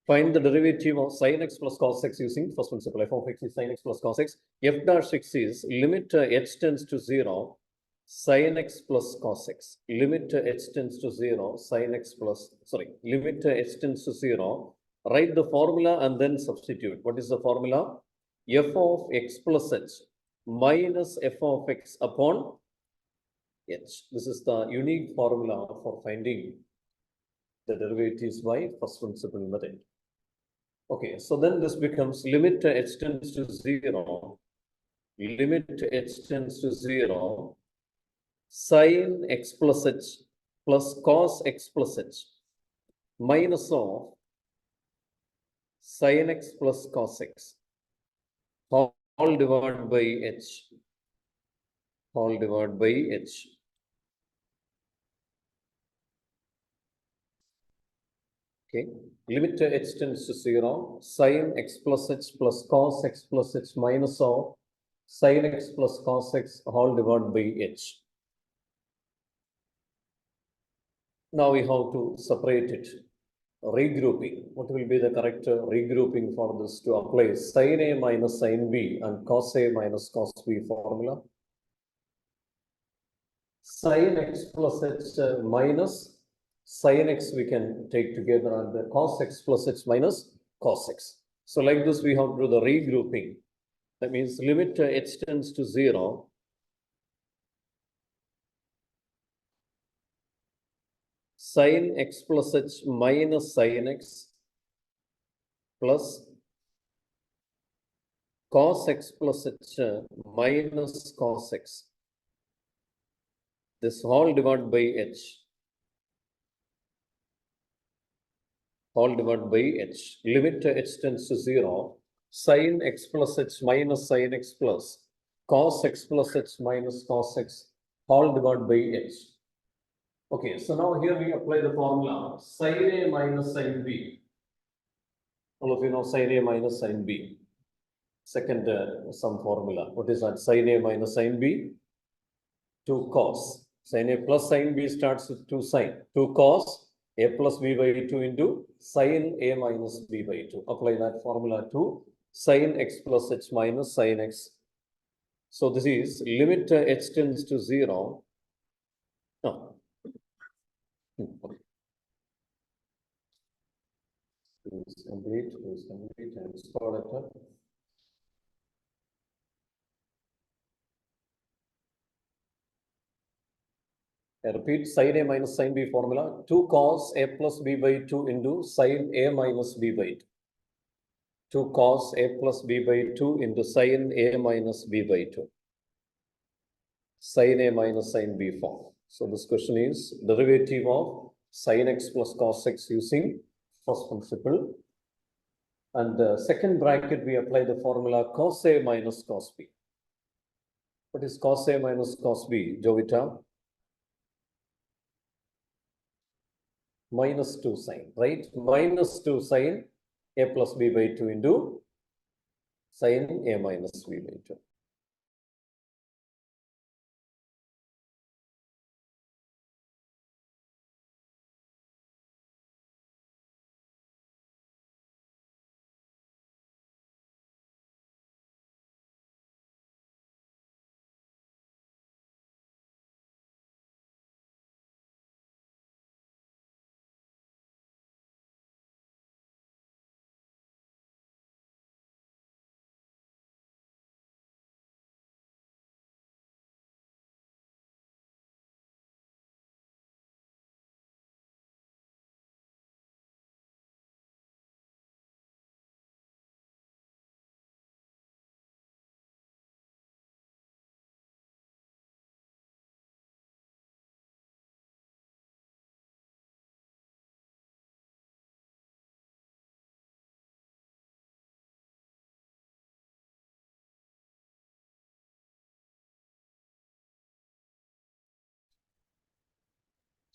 Find the derivative of sin x plus cos x using first principle. F of x is sin x plus cos x. F dash x is limit h tends to 0, sin x plus cos x. Limit h tends to 0, sin x plus, limit h tends to 0. Write the formula and then substitute. What is the formula? F of x plus h minus f of x upon h. This is the unique formula for finding the derivatives by first principle method. Okay, so then this becomes limit h tends to 0, limit h tends to 0, sin x plus h plus cos x plus h minus of sin x plus cos x all divided by h, all divided by h. Okay, limit h tends to 0, sin x plus h plus cos x plus h minus of sin x plus cos x all divided by h. Now we have to separate it. Regrouping. What will be the correct regrouping for this to apply sin A minus sin B and cos A minus cos B formula? Sin x plus h minus sin x we can take together and the cos x plus h minus cos x. So like this we have to do the regrouping. That means limit h tends to 0. Sin x plus h minus sin x plus cos x plus h minus cos x. This all divided by h. All divided by h. Limit h tends to 0. Sin x plus h minus sin x plus cos x plus h minus cos x all divided by h. Okay, so now here we apply the formula sin A minus sin B. All of you know sin A minus sin B. Second some formula. What is that? Sin A minus sin B? 2 cos. Sin A plus sin B starts with 2 sin. 2 cos A plus B by 2 into sin A minus B by 2. Apply that formula to sin x plus h minus sin x. So this is limit h tends to 0. No. Okay. Is complete, and store letter. I repeat, sin A minus sin B formula, 2 cos A plus B by 2 into sin A minus B by 2. 2 cos A plus B by 2 into sin A minus B by 2. Sin A minus sin B form. So this question is derivative of sin x plus cos x using first principle. And the second bracket, we apply the formula cos A minus cos B. What is cos A minus cos B, Jovita? Minus 2 sin, right? Minus 2 sin A plus B by 2 into sin A minus B by 2.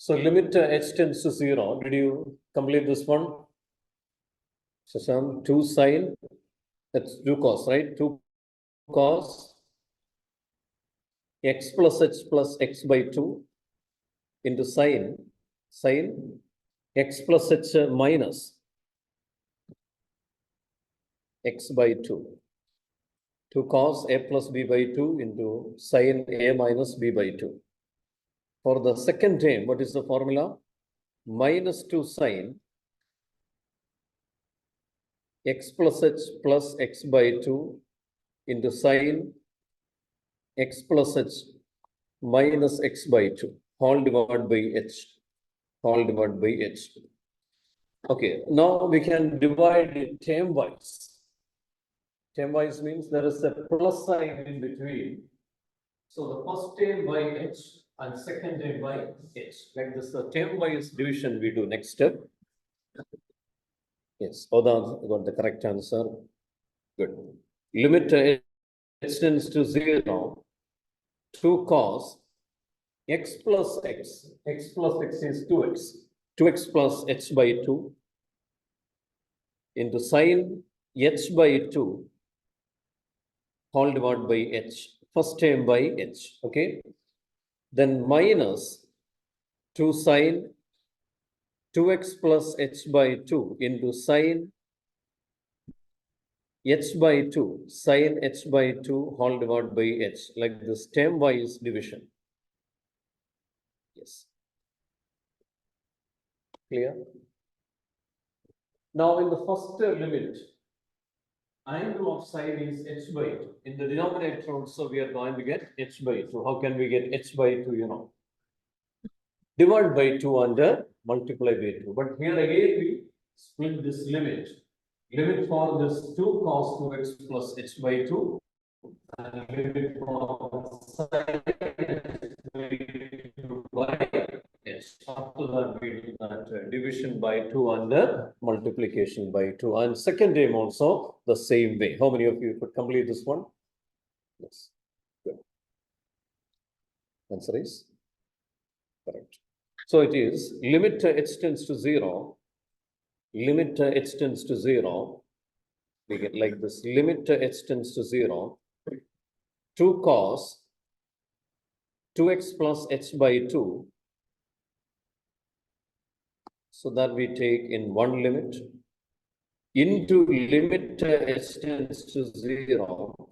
So limit h tends to 0. Did you complete this one? So some 2 sin, that's 2 cos, right? 2 cos x plus h plus x by 2 into sin x plus h minus x by 2. 2 cos a plus b by 2 into sin a minus b by 2. For the second term, what is the formula? Minus 2 sin x plus h plus x by 2 into sin x plus h minus x by 2 whole divided by h. Whole divided by h. Okay, now we can divide it term-wise. Term-wise means there is a plus sign in between. So the first term by h and second term by h. Like this, the term-wise division we do next step. Yes, Oda got the correct answer. Good. Limit h tends to 0. 2 cos x plus x. X plus x is 2x. 2x plus h by 2 into sin h by 2 whole divided by h. First term by h. Okay. Then minus 2 sin 2x plus h by 2 into sin h by 2, sin h by 2 whole divided by h, like this term-wise division. Yes. Clear? Now in the first limit, angle of sine is h by 2. In the denominator also we are going to get h by 2. How can we get h by 2, you know? Divide by 2 and multiply by 2. But here again we split this limit. Limit for this 2 cos 2x plus h by 2 and limit for sin h by 2 by h. After that we do that division by 2 and multiplication by 2. And second term also the same way. How many of you could complete this one? Yes. Good. Answer is correct. So it is limit h tends to 0. Limit h tends to 0. We get like this. Limit h tends to 0. 2 cos 2x plus h by 2. So that we take in one limit into limit h tends to 0.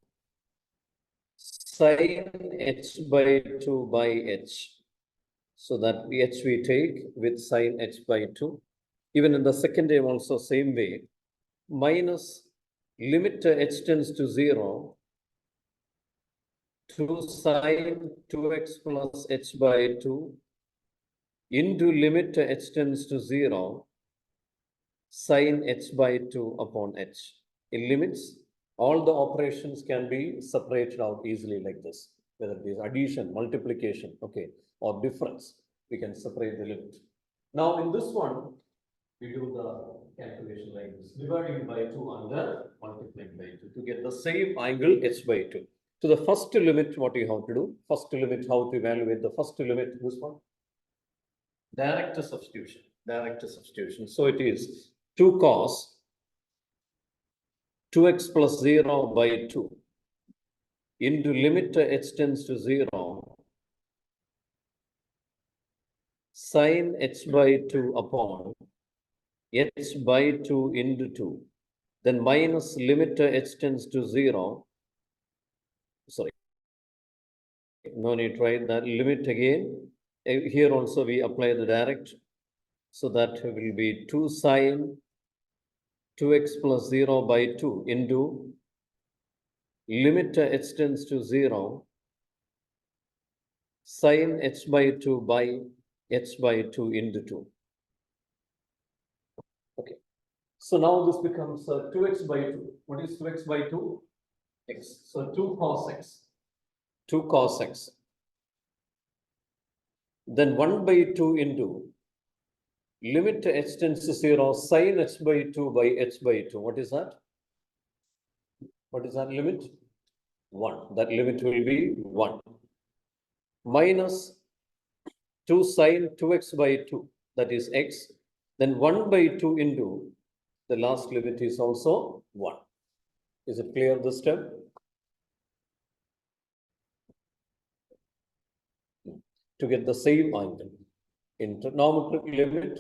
Sin h by 2 by h. So that h we take with sin h by 2. Even in the second term also same way. Minus limit h tends to 0. 2 sin 2x plus h by 2 into limit h tends to 0 sin h by 2 upon h. In limits, all the operations can be separated out easily like this. Whether it is addition, multiplication, okay, or difference, we can separate the limit. Now in this one, we do the calculation like this, dividing by 2 and multiplying by 2 to get the same angle h by 2. So the first limit, what you have to do? First limit, how to evaluate the first limit, this one? Direct substitution, direct substitution. So it is 2 cos 2x plus 0 by 2 into limit h tends to 0 sin h by 2 upon h by 2 into 2. Then minus limit h tends to 0. Sorry, no need to write that limit again. Here also we apply the direct. So that will be 2 sin 2x plus 0 by 2 into limit h tends to 0 sin h by 2 by h by 2 into 2. Okay. So now this becomes 2x by 2. What is 2x by 2? X. So 2 cos x. 2 cos x. Then 1 by 2 into limit h tends to 0 sin h by 2 by h by 2. What is that? What is that limit? 1. That limit will be 1. Minus 2 sin 2x by 2. That is x. Then 1 by 2 into the last limit is also 1. Is it clear this step? To get the same angle. In trigonometric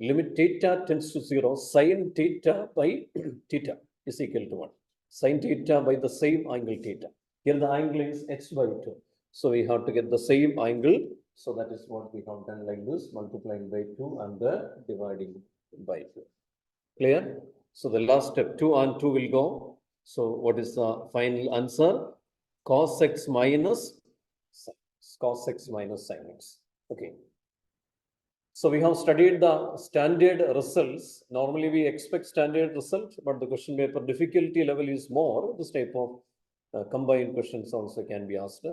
limit theta tends to 0 sin theta by theta. is equal to 1. Sin theta by the same angle theta. Here the angle is h by 2. So we have to get the same angle. So that is what we have done like this, multiplying by 2 and dividing by 2. Clear? So the last step, 2 and 2 will go. So what is the final answer? Cos x minus sin x. Okay. So we have studied the standard results. Normally we expect standard results, but the question paper difficulty level is more. This type of combined questions also can be asked.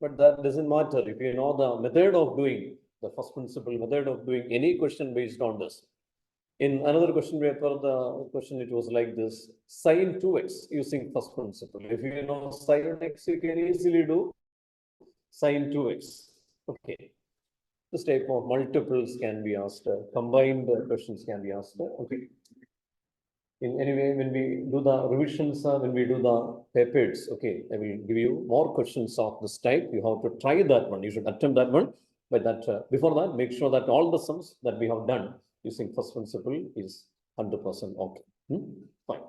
But that doesn't matter if you know the method of doing, the first principle method of doing any question based on this. In another question paper, the question it was like this, sin 2x using first principle. If you know sin x, you can easily do sin 2x. Okay. This type of multiples can be asked, combined questions can be asked. Okay. In any way, when we do the revisions, when we do the papers, okay, I will give you more questions of this type. You have to try that one. You should attempt that one. But that before that, make sure that all the sums that we have done using first principle is 100% okay. Fine.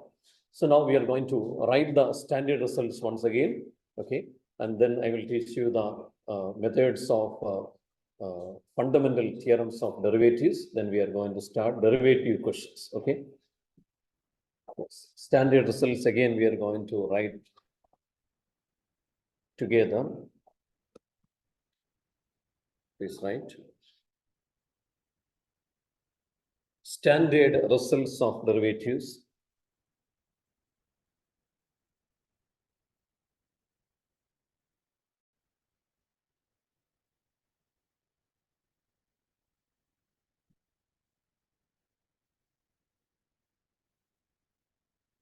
So now we are going to write the standard results once again. Okay. And then I will teach you the methods of fundamental theorems of derivatives. Then we are going to start derivative questions. Okay. Standard results again we are going to write together. Please write. Standard results of derivatives.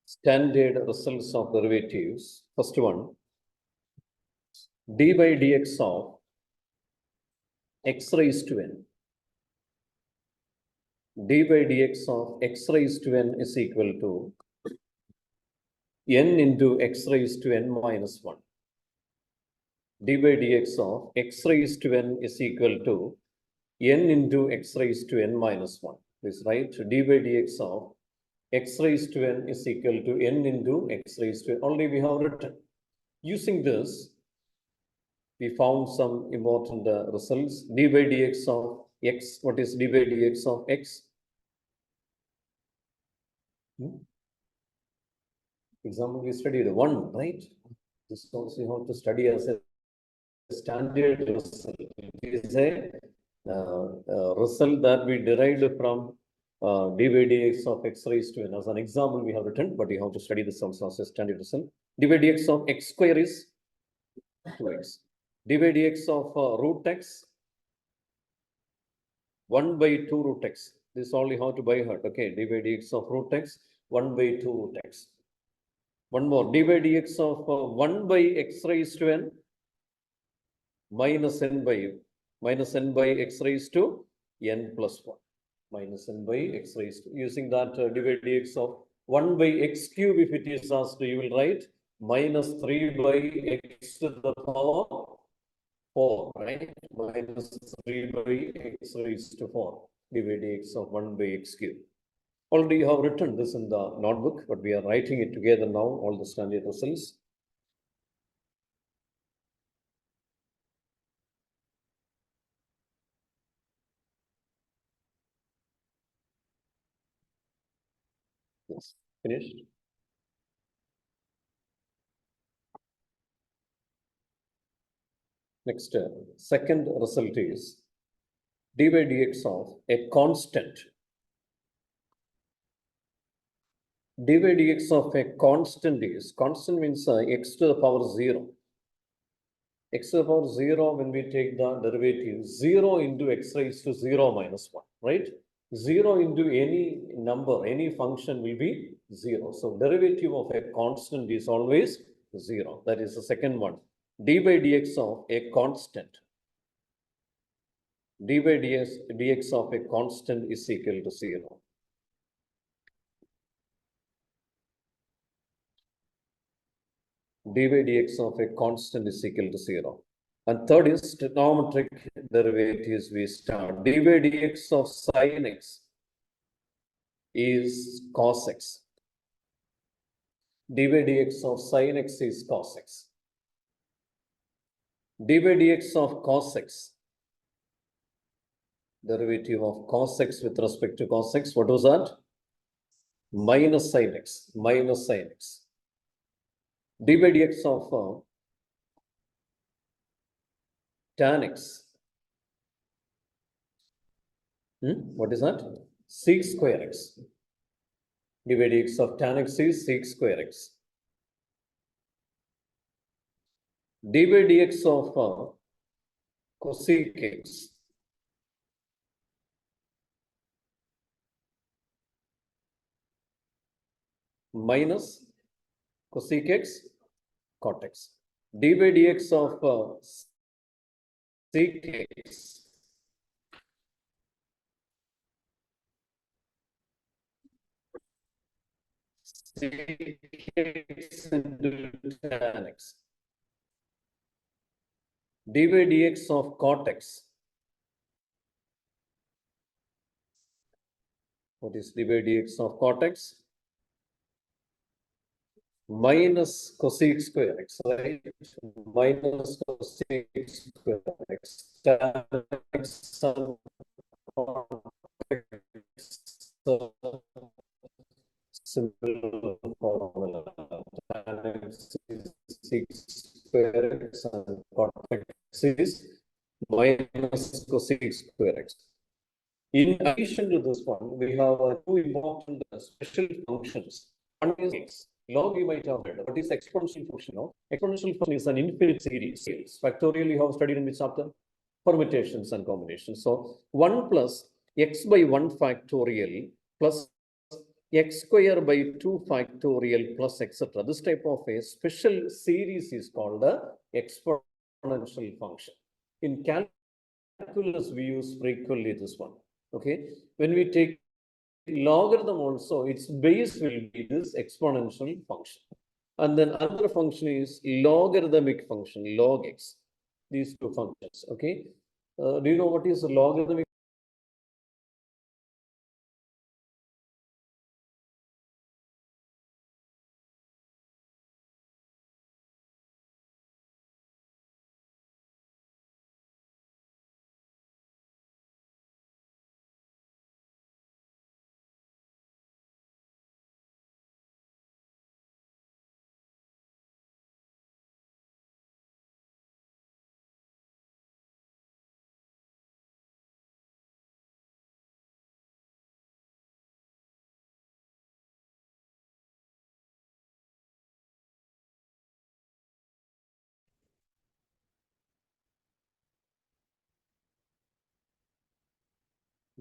Standard results of derivatives. First one, d by dx of x raised to n. D by dx of x raised to n is equal to n into x raised to n minus 1. D by dx of x raised to n is equal to n into x raised to n minus 1. Please write d by dx of x raised to n is equal to n into x raised to n. Already we have written. Using this, we found some important results. D by dx of x. What is d by dx of x? Example, we studied 1, right? This also you have to study as a standard result. It is a result that we derived from d by dx of x raised to n. As an example, we have written, but you have to study this also as a standard result. D by dx of x square is 2x. D by dx of root x, 1 by 2 root x. This only how to by heart. Okay, d by dx of root x, 1 by 2 root x. One more, d by dx of 1 by x raised to n minus n by x raised to n plus 1. Minus n by x raised to, using that d by dx of 1 by x cube, if it is asked, you will write minus 3 by x to the power 4, right? Minus 3 by x raised to 4 d by dx of 1 by x cube. Already you have written this in the notebook, but we are writing it together now, all the standard results. Yes, finished. Next, second result is d by dx of a constant. D by dx of a constant is, constant means x to the power 0. X to the power 0, when we take the derivative, 0 into x raised to 0 minus 1, right? 0 into any number, any function will be 0. So derivative of a constant is always 0. That is the second one. D by dx of a constant. D by dx of a constant is equal to 0. D by dx of a constant is equal to 0. And third is trigonometric derivatives we start. D by dx of sin x is cos x. d by dx of sin x is cos x. d by dx of cos x, derivative of cos x with respect to cos x, what was that? Minus sin x, minus sin x. d by dx of tan x. What is that? Sec square x. d by dx of tan x is sec square x. d by dx of cosec x. Minus cosec x cot x. d by dx of sec x. Sec x into tan x. d by dx of cot x. What is d by dx of cot x? Minus cosec square x, right? Minus cosec square x. Tan x and cot x. So, simple formula. Tan x is sec square x and cot x is minus cosec square x. In addition to this one, we have two important special functions. One is x. Log you might have heard. What is exponential function? No? Exponential function is an infinite series. Factorial you have studied in which chapter? Permutations and combinations. So 1 plus x by 1 factorial plus x square by 2 factorial plus etc. This type of a special series is called the exponential function. In calculus, we use frequently this one. Okay, when we take logarithm also, its base will be this exponential function. And then another function is logarithmic function, log x. These two functions, okay. Do you know what is logarithmic?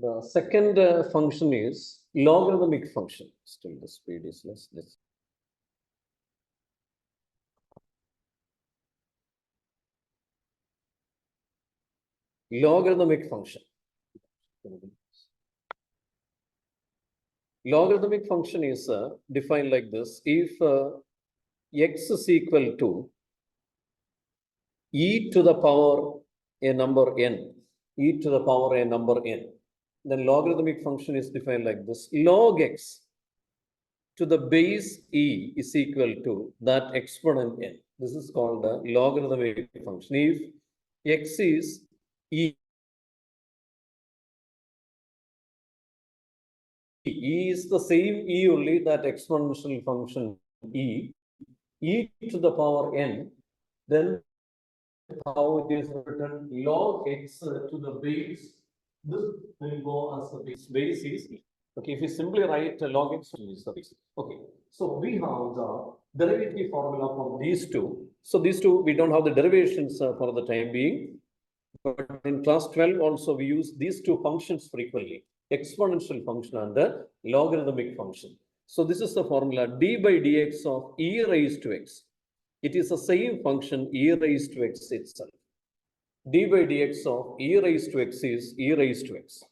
The second function is logarithmic function. Still the speed is less. Logarithmic function. Logarithmic function is defined like this. If x is equal to e to the power a number n, e to the power a number n, then logarithmic function is defined like this. Log x to the base e is equal to that exponent n. This is called a logarithmic function. If x is e, e is the same e only, that exponential function e, e to the power n, then how it is written, log x to the base, this will go as the base. Base is e. Okay, if you simply write log x is the base. Okay, so we have the derivative formula for these two. So these two, we don't have the derivations for the time being. But in class 12 also we use these two functions frequently, exponential function and the logarithmic function. So this is the formula d by dx of e raised to x. It is the same function e raised to x itself. d by dx of e raised to x is e raised to x.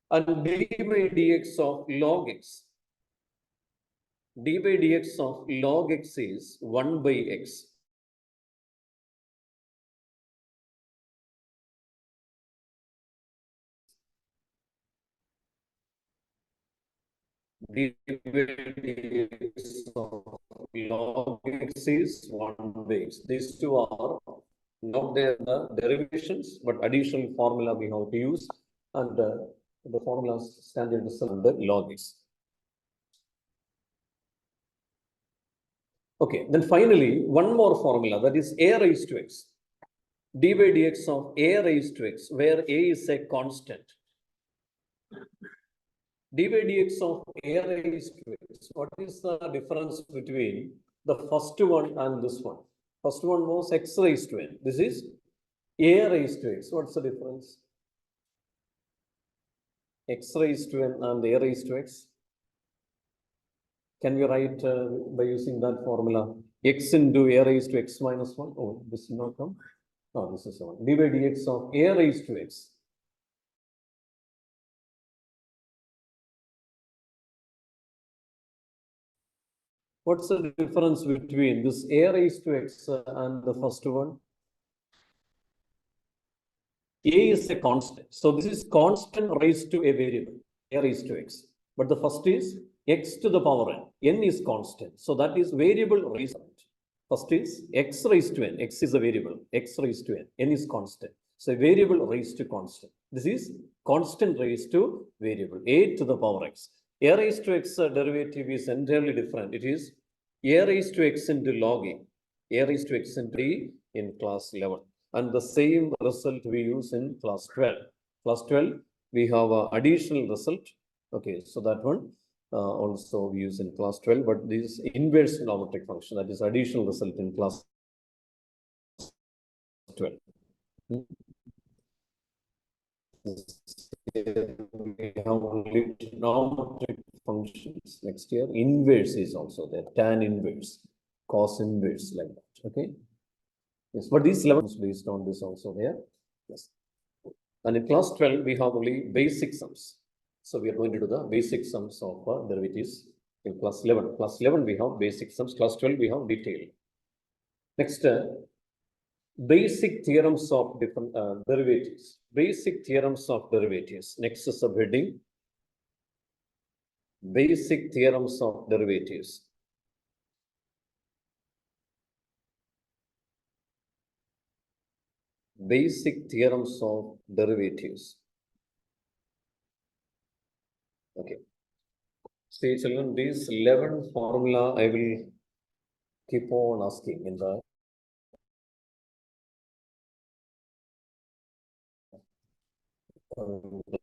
And d by dx of log x. d by dx of log x is 1 by x. d by dx of log x is 1 by x. These two are not there the derivations, but additional formula we have to use, and the formula standard is under log x. Okay, then finally, one more formula, that is a raised to x. D by dx of a raised to x, where a is a constant. D by dx of a raised to x. What is the difference between the first one and this one? First one was x raised to n. This is a raised to x. What's the difference? X raised to n and a raised to x. Can we write by using that formula? X into a raised to x minus 1. Oh, this will not come. No, this is 1. D by dx of a raised to x. What's the difference between this a raised to x and the first one? A is a constant. So this is constant raised to a variable, a raised to x. But the first is x to the power n. N is constant. So that is variable raised. First is x raised to n. X is a variable. X raised to n. N is constant. So variable raised to constant. This is constant raised to variable. A to the power x. A raised to x derivative is entirely different. It is a raised to x into log a. A raised to x into e in class 11. And the same result we use in class 12. Class 12, we have an additional result. Okay, so that one also we use in class 12, but this is inverse trigonometric function, that is additional result in class 12. We have only trigonometric functions. Next year, inverse is also there, tan inverse, cos inverse, like that. Okay. Yes, but these 11 is based on this also there. Yes. And in class 12, we have only basic sums. So we are going to do the basic sums of derivatives in class 11. Class 11, we have basic sums. Class 12, we have detailed. Next, basic theorems of different derivatives. Basic theorems of derivatives. Next subheading, basic theorems of derivatives. Basic theorems of derivatives. Okay. See, children, these 11 formula I will keep on asking in the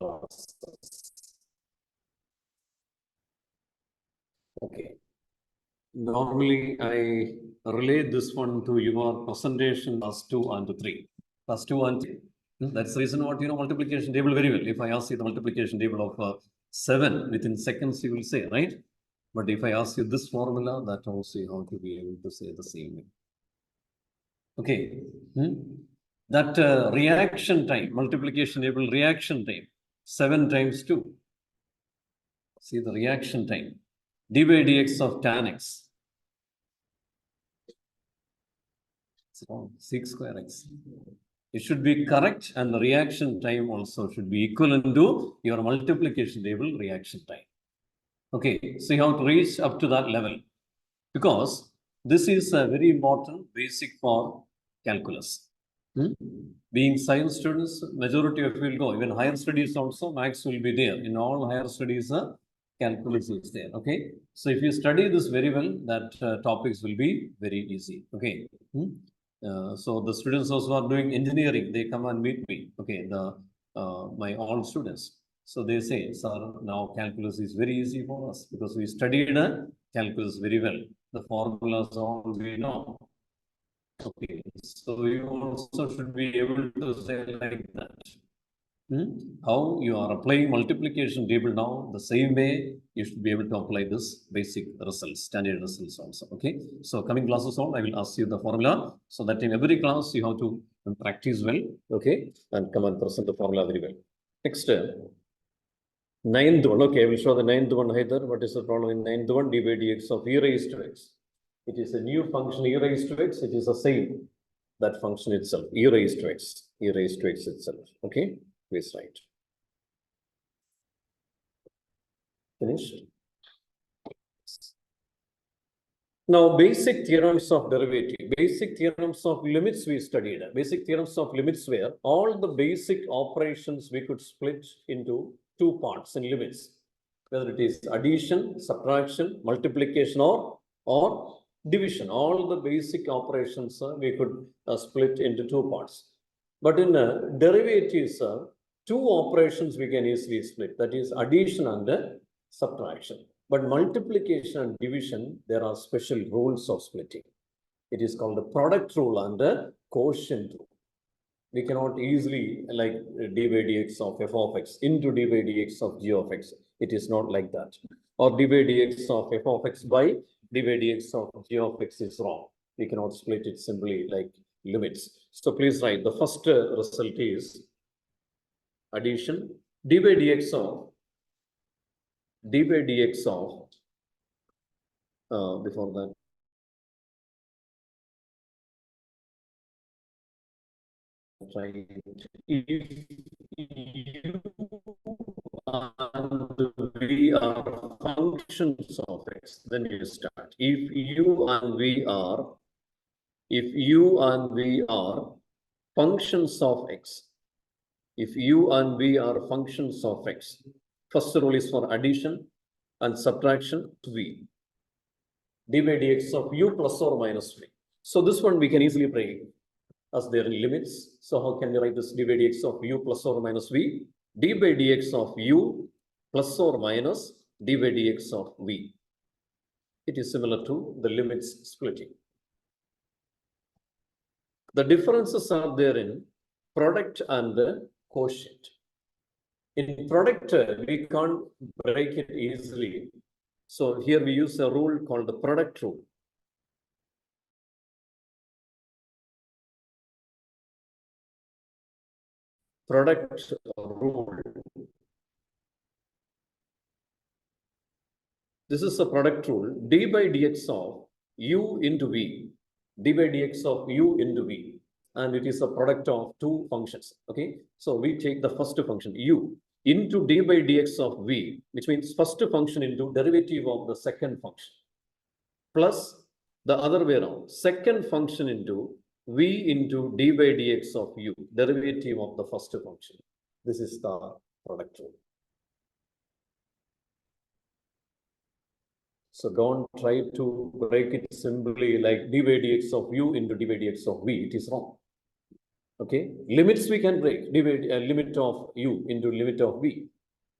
class. Okay. Normally, I relate this one to your presentation class 2 and 3. Class 2 and 3. That's the reason what, multiplication table very well. If I ask you the multiplication table of 7 within seconds, you will say, right? But if I ask you this formula, that also you have to be able to say the same way. Okay. That reaction time, multiplication table reaction time, 7 times 2. See the reaction time. D by dx of tan x. 6 square x. It should be correct, and the reaction time also should be equivalent to your multiplication table reaction time. Okay, so you have to reach up to that level, because this is a very important basic for calculus. Being science students, majority of you will go. Even higher studies also, maths will be there. In all higher studies, calculus is there. Okay, so if you study this very well, that topics will be very easy. Okay. So the students also are doing engineering, they come and meet me. Okay, my all students. So they say, sir, now calculus is very easy for us because we studied calculus very well. The formulas all we know. Okay, so you also should be able to say like that. How you are applying multiplication table now, the same way you should be able to apply this basic results, standard results also. Okay, so coming classes on, I will ask you the formula, so that in every class you have to practice well. Okay, and come and present the formula very well. Next, ninth one. Okay, I will show the ninth one either. What is the problem in ninth one? D by dx of e raised to x. It is a new function, e raised to x. It is the same, that function itself, e raised to x, e raised to x itself. Okay, please write. Finished. Now, basic theorems of derivative, basic theorems of limits we studied. Basic theorems of limits were all the basic operations we could split into two parts in limits, whether it is addition, subtraction, multiplication, or division. All the basic operations we could split into two parts. But in derivatives, two operations we can easily split, that is addition and subtraction. But multiplication and division, there are special rules of splitting. It is called the product rule and the quotient rule. We cannot easily like d by dx of f of x into d by dx of g of x. It is not like that. Or d by dx of f of x by d by dx of g of x is wrong. We cannot split it simply like limits. So please write the first result is addition d by dx of before that if u and v are functions of x, then you start. If u and v are functions of x, if u and v are functions of x, first rule is for addition and subtraction v. d by dx of u plus or minus v. So this one we can easily break as their limits. So how can we write this d by dx of u plus or minus v? d by dx of u plus or minus d by dx of v. It is similar to the limits splitting. The differences are there in product and the quotient. In product, we can't break it easily. So here we use a rule called the product rule. Product rule. This is a product rule. D by dx of u into v. D by dx of u into v. And it is a product of two functions. Okay. So we take the first function u into d by dx of v, which means first function into derivative of the second function, plus the other way around, second function into v into d by dx of u, derivative of the first function. This is the product rule. So don't try to break it simply like d by dx of u into d by dx of v. It is wrong. Okay, limits we can break, limit of u into limit of v.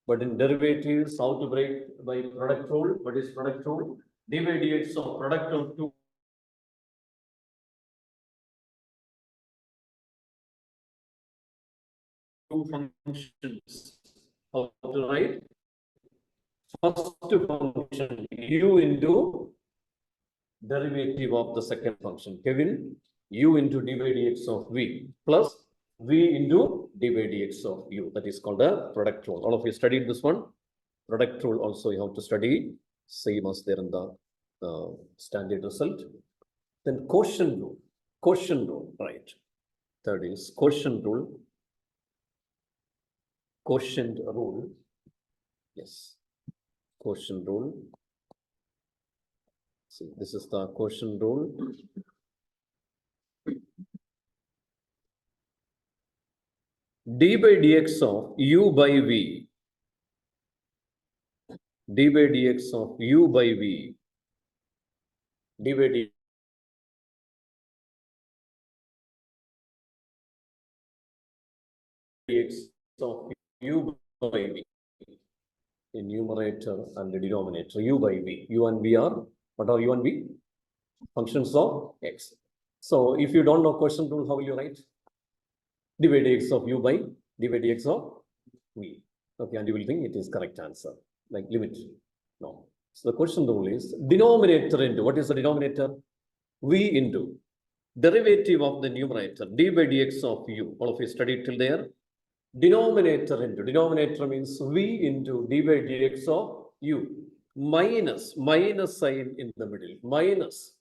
But in derivatives, how to break by product rule? What is product rule? d by dx of product of two functions. How to write? First function u into derivative of the second function. Kevin, u into d by dx of v plus v into d by dx of u. That is called a product rule. All of you studied this one. Product rule also you have to study. Same as there in the standard result. Then quotient rule. Quotient rule, right. Third is quotient rule. Quotient rule. Yes. Quotient rule. See, this is the quotient rule. D by dx of u by v. D by dx of u by v. D by dx of u by v. In numerator and the denominator, u by v. U and v are, what are u and v? Functions of x. So if you don't know quotient rule, how will you write? d by dx of u by d by dx of v. Okay, and you will think it is correct answer, like limit. No. So the quotient rule is denominator into, what is the denominator? V into derivative of the numerator, d by dx of u. All of you studied till there. Denominator into, denominator means v into d by dx of u, minus sign in the middle, minus.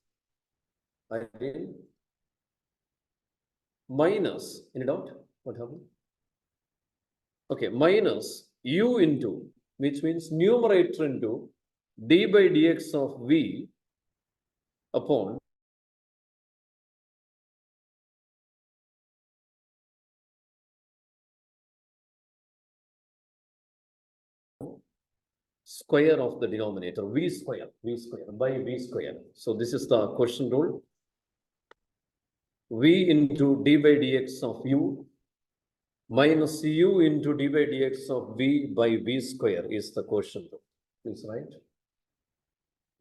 Minus, any doubt? What happened? Okay, minus u into, which means numerator into d by dx of v upon square of the denominator, v square by v square. So this is the quotient rule. V into d by dx of u minus u into d by dx of v by v square is the quotient rule. Please write.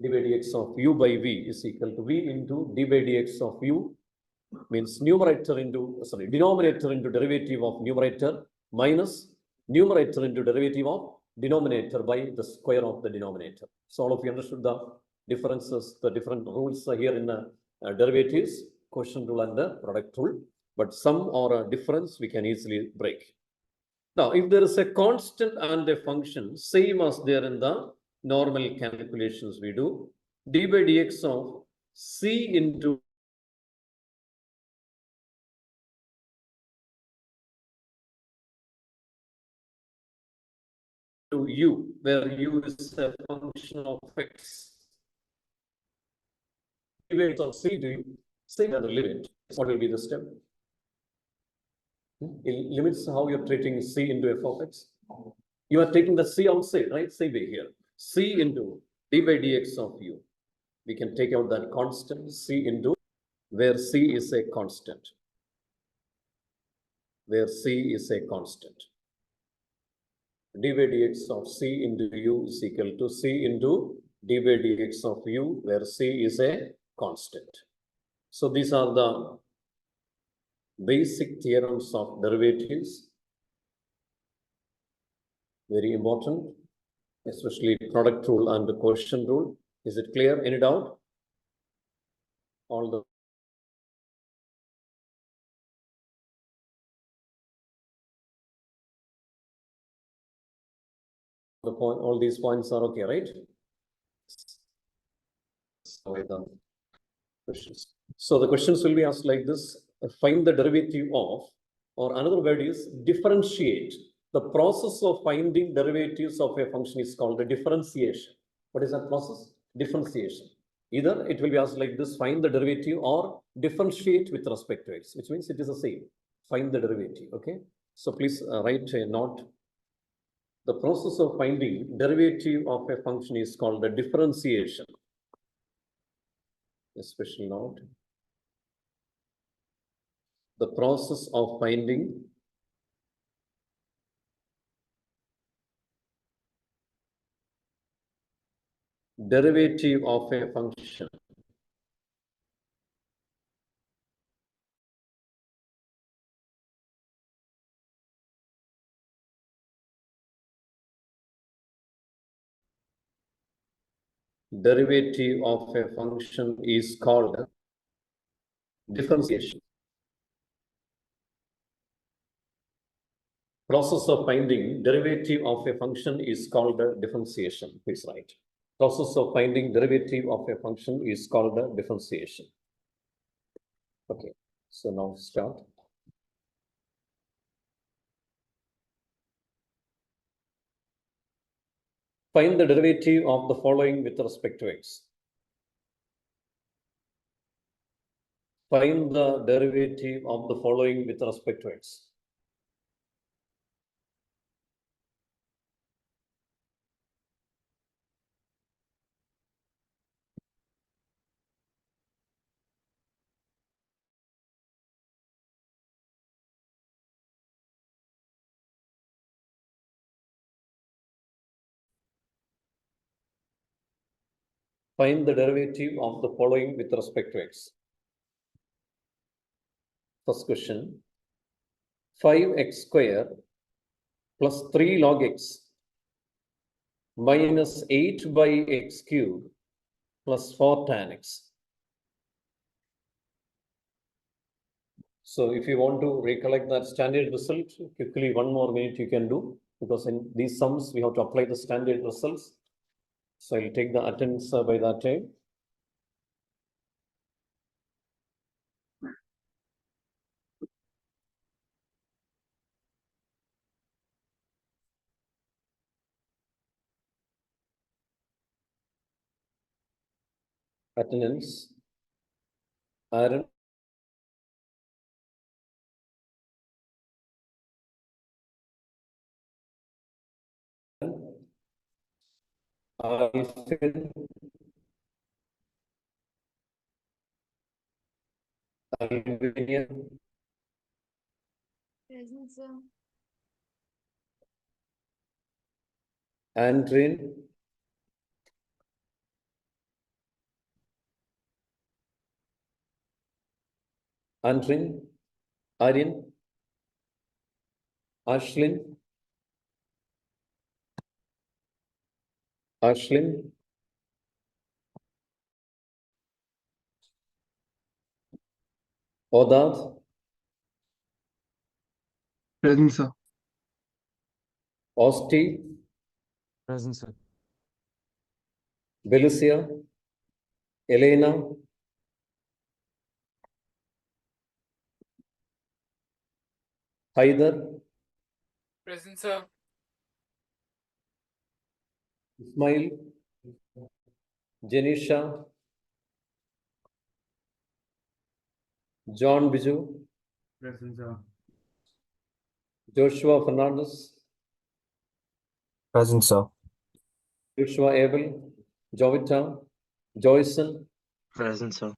D by dx of u by v is equal to v into d by dx of u means denominator into derivative of numerator minus numerator into derivative of denominator by the square of the denominator. So all of you understood the differences, the different rules here in the derivatives, quotient rule and the product rule. But sum or a difference we can easily break. Now, if there is a constant and a function, same as there in the normal calculations we do, d by dx of c into to u, where u is a function of x. Limit of c to u, same as the limit. What will be the step? In limits, how you're treating c into f of x? You are taking the c outside, right? Same way here. C into d by dx of u. We can take out that constant c into where c is a constant. Where c is a constant. D by dx of c into u is equal to c into d by dx of u, where c is a constant. So these are the basic theorems of derivatives. Very important, especially product rule and the quotient rule. Is it clear? Any doubt? All the point, all these points are okay, right? So the questions will be asked like this: find the derivative of, or another word is differentiate. The process of finding derivatives of a function is called the differentiation. What is that process? Differentiation. Either it will be asked like this: find the derivative, or differentiate with respect to x, which means it is the same. Find the derivative. Okay. So please write a note. The process of finding derivative of a function is called the differentiation. A special note. The process of finding derivative of a function is called differentiation. Process of finding derivative of a function is called differentiation. Please write. Process of finding derivative of a function is called differentiation. Okay, so now start. Find the derivative of the following with respect to x. Find the derivative of the following with respect to x. Find the derivative of the following with respect to x. First question. 5x square plus 3 log x minus 8 by x cube plus 4 tan x. So if you want to recollect that standard result, quickly 1 more minute you can do, because in these sums we have to apply the standard results. So I'll take the attendance by that time. Attendance. Aaron, Alvin, Alvinian, Present, sir. Andrin, Andrin, Aryan, Ashlyn, Ashlyn, Odad, Present, sir. Osti, Present, sir. Belicia, Elena, Haider, Present, sir. Ismail, Janisha, John Biju, Present, sir. Joshua Fernandez, Present, sir. Joshua Abel, Jovita, Joyson, Present, sir.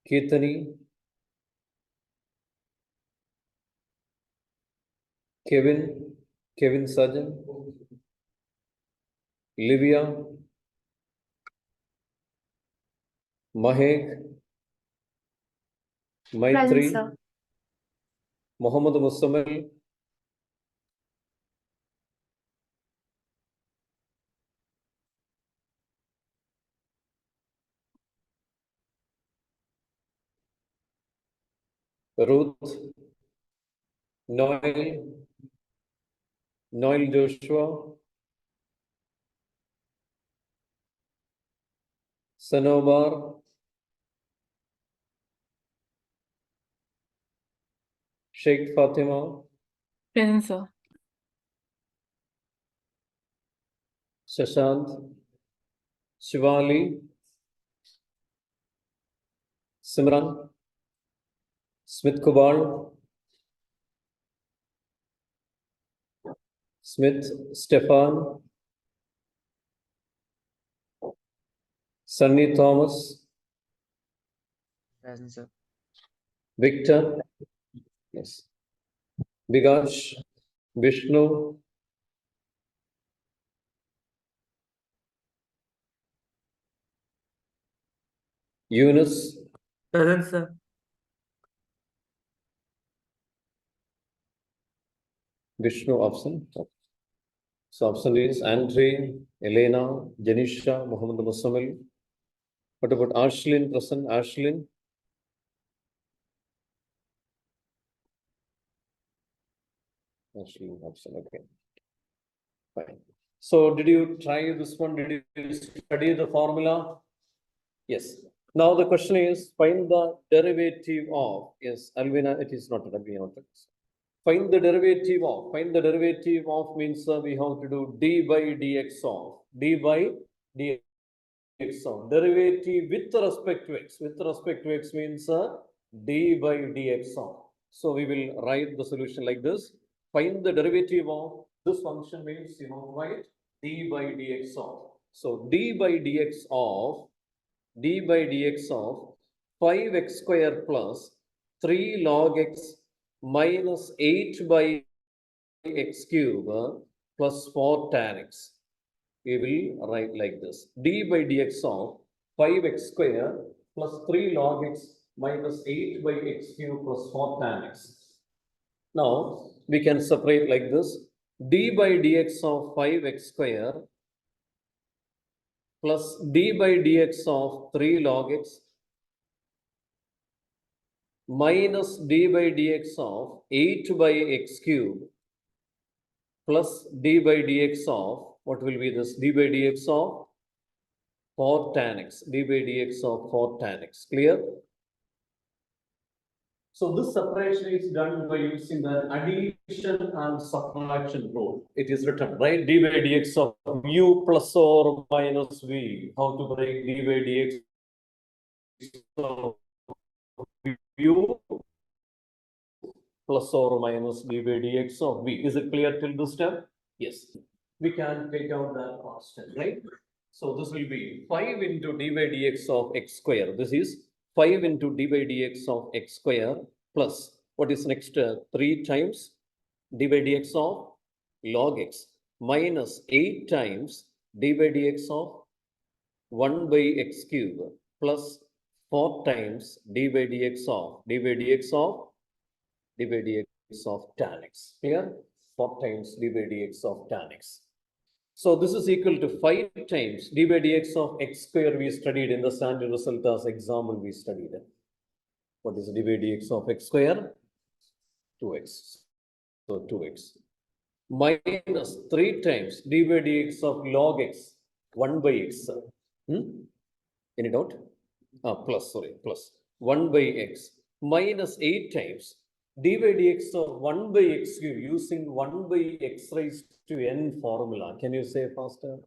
Keithani, Kevin, Kevin Sajan, Livia, Mahek, Maitri, sir. Muhammad Musamil, Ruth, Noel, Noel Joshua, Sanobar, Sheikh Fatima, Present, sir. Shashant, Shivali, Simran, Smith Kubal, Smith Stefan, Sunny Thomas, Present, sir. Victor, yes, Bigash, Vishnu, Yunus, Present, sir. Vishnu absent. So absent is Andre, Elena, Janisha, Muhammad Musamil. What about Ashlyn present? Ashlyn? Ashlyn absent, okay. Fine. So did you try this one? Did you study the formula? Yes. Now the question is find the derivative of, yes, Alvina, it is not Alvina. Find the derivative of means we have to do d by dx of, d by dx of, derivative with respect to x. With respect to x means d by dx of. So we will write the solution like this. Find the derivative of this function means you know write d by dx of. So d by dx of 5x square plus 3 log x minus 8 by x cube plus 4 tan x. We will write like this. D by dx of 5x square plus 3 log x minus 8 by x cube plus 4 tan x. Now, we can separate like this. D by dx of 5x square plus d by dx of 3 log x minus d by dx of 8 by x cube plus d by dx of, what will be this? D by dx of 4 tan x, d by dx of 4 tan x, clear? So this separation is done by using the addition and subtraction rule. It is written, right? D by dx of mu plus or minus v. How to break d by dx of u plus or minus d by dx of v. Is it clear till this step? Yes. We can take out that constant, right? So this will be 5 into d by dx of x square. This is 5 into d by dx of x square plus what is next? 3 times d by dx of log x minus 8 times d by dx of 1 by x cube plus 4 times d by dx of tan x. Clear? 4 times d by dx of tan x. So this is equal to 5 times d by dx of x square we studied in the standard result as example we studied. What is d by dx of x square? 2x. So 2x. Minus 3 times d by dx of log x, 1 by x. Any doubt? Plus 1 by x minus 8 times d by dx of 1 by x cube using 1 by x raised to n formula. Can you say faster?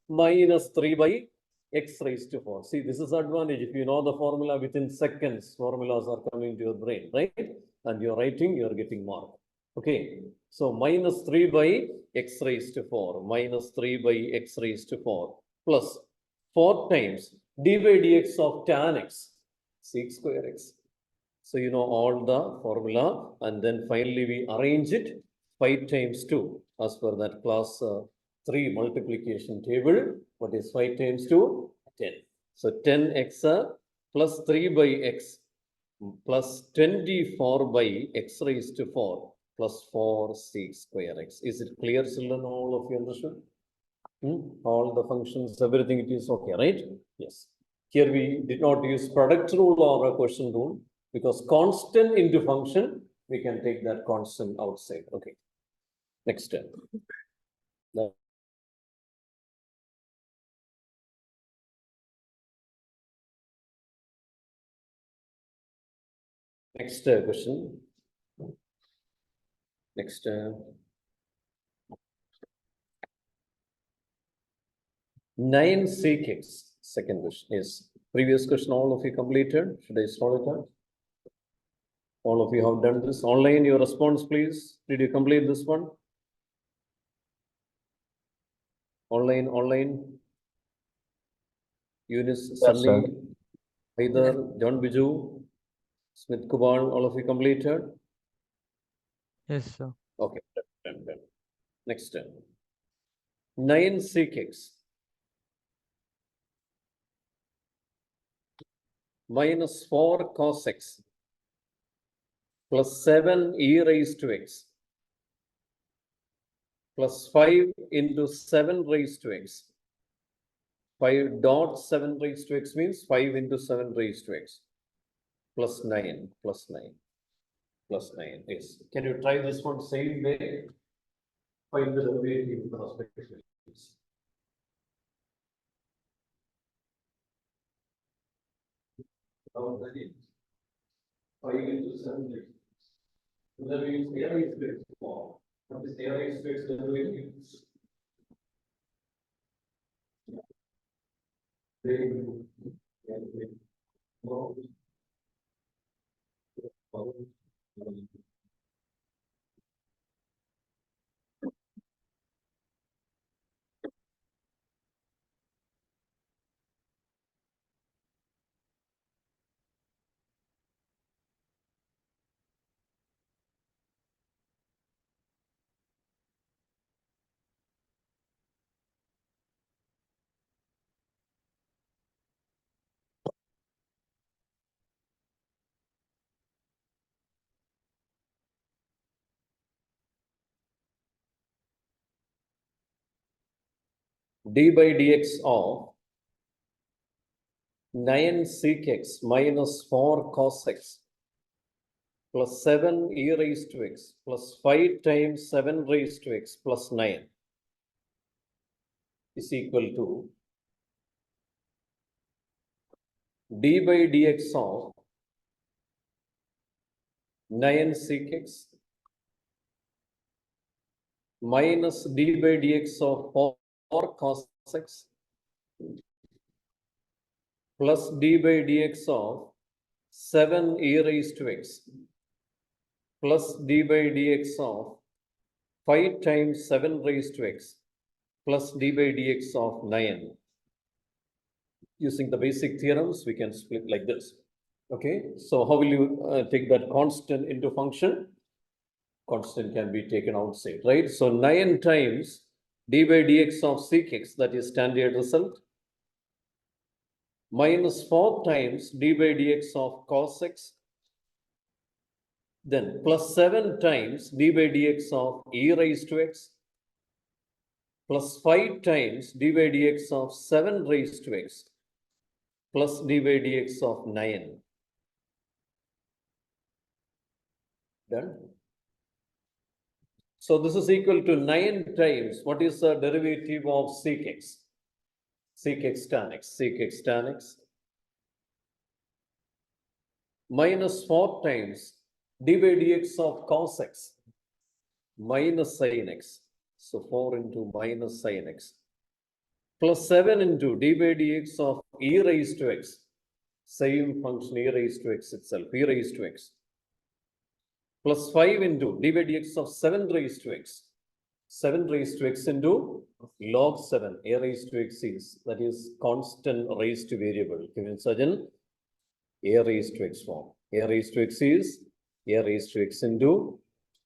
Minus 3 by x raised to 4. See, this is advantage. If you know the formula within seconds, formulas are coming to your brain, right? And you're writing, you're getting mark. Okay, so minus 3 by x raised to 4, minus 3 by x raised to 4, plus 4 times d by dx of tan x, sec square x. So you know all the formula, and then finally we arrange it 5 times 2 as per that class 3 multiplication table. What is 5 times 2? 10. So 10x plus 3 by x plus 24 by x raised to 4 plus 4 sec square x. Is it clear, children? All of you understood? All the functions, everything it is okay, right? Yes. Here we did not use product rule or a question rule because constant into function, we can take that constant outside. Okay. Next step. Next question. Next. 9 sec x. Second question is previous question. All of you completed. Should I start it out? All of you have done this. Online, your response, please. Did you complete this one? Online. Eunice, Sunny, Haidar, John Biju, Smith Kubal, all of you completed? Yes, sir. Okay, done. Next step. 9 sec x minus 4 cos x plus 7 e raised to x plus 5 into 7 raised to x. 5 dot 7 raised to x means 5 into 7 raised to x plus 9 plus 9. Yes. Can you try this one same way? Find the derivative with respect to x. How that is 5 into 7 raised to x. So that means a raised to x more. What is a raised to x derivative? D by dx of 9 sec x minus 4 cos x plus 7 e raised to x plus 5 times 7 raised to x plus 9 is equal to d by dx of 9 sec x minus d by dx of 4 cos x plus d by dx of 7 e raised to x plus d by dx of 5 times 7 raised to x plus d by dx of 9. Using the basic theorems, we can split like this. Okay, so how will you take that constant into function? Constant can be taken outside, right? So 9 times d by dx of sec x, that is standard result, minus 4 times d by dx of cos x, then plus 7 times d by dx of e raised to x, plus 5 times d by dx of 7 raised to x, plus d by dx of 9. Done? So this is equal to 9 times, what is the derivative of sec x? Sec x tan x, sec x tan x, minus 4 times d by dx of cos x, minus sin x. So 4 into minus sin x, plus 7 into d by dx of e raised to x, same function e raised to x itself, e raised to x, plus 5 into d by dx of 7 raised to x, 7 raised to x into log 7, a raised to x is, that is constant raised to variable, given such an a raised to x form. A raised to x is a raised to x into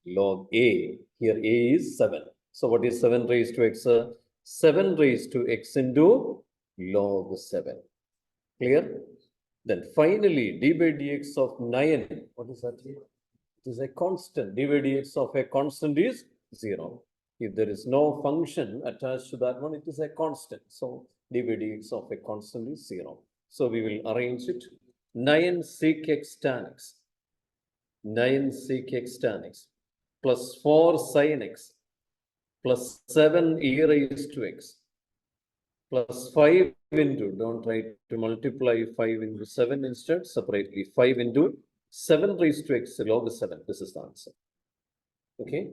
log a. Here a is 7. So what is 7 raised to x? 7 raised to x into log 7. Clear? Then finally d by dx of 9. What is that? It is a constant. D by dx of a constant is 0. If there is no function attached to that one, it is a constant. So d by dx of a constant is 0. So we will arrange it. 9 sec x tan x, 9 sec x tan x, plus 4 sin x, plus 7 e raised to x, plus 5 into, don't try to multiply 5 into 7 instead, separately 5 into 7 raised to x log 7. This is the answer. Okay.